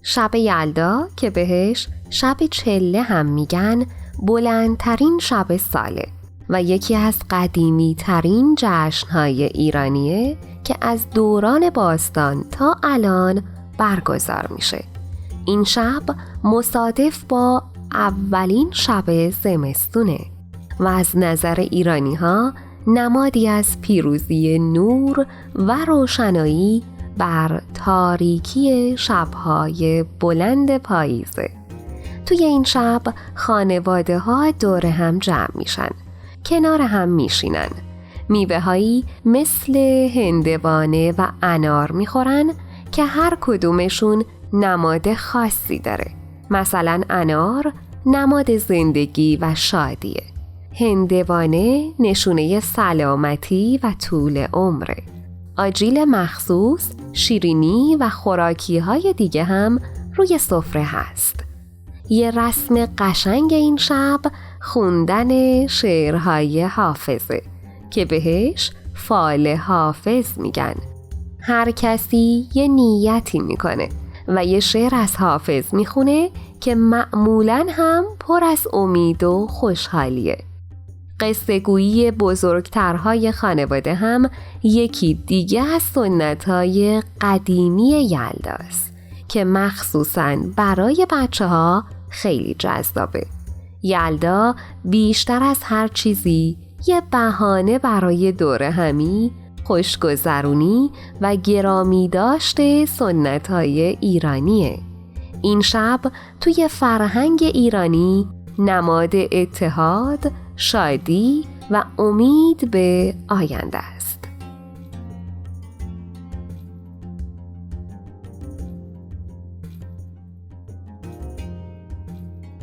شب یلدا که بهش شب چله هم میگن بلندترین شب ساله و یکی از قدیمی ترین جشنهای ایرانیه که از دوران باستان تا الان برگزار میشه. این شب مصادف با اولین شب زمستونه و از نظر ایرانی ها نمادی از پیروزی نور و روشنایی بر تاریکی شبهای بلند پاییزه. توی این شب خانواده ها دور هم جمع میشن، کنار هم میشینن، میوه هایی مثل هندوانه و انار میخورن که هر کدومشون نماد خاصی داره. مثلا انار نماد زندگی و شادیه، هندوانه نشونه سلامتی و طول عمره، آجیل مخصوص شیرینی و خوراکی های دیگه هم روی سفره هست. یه رسم قشنگ این شب خوندن شعرهای حافظه که بهش فال حافظ میگن. هر کسی یه نیتی میکنه و یه شعر از حافظ میخونه که معمولاً هم پر از امید و خوشحالیه. قصه گویی بزرگترهای خانواده هم یکی دیگه از سنت‌های قدیمی یلداست که مخصوصاً برای بچه‌ها خیلی جذابه. یلدا بیشتر از هر چیزی یه بهانه برای دوره همی، خوشگذرونی و گرامی داشته سنت‌های ایرانیه. این شب توی فرهنگ ایرانی نماد اتحاد، شادی و امید به آینده است.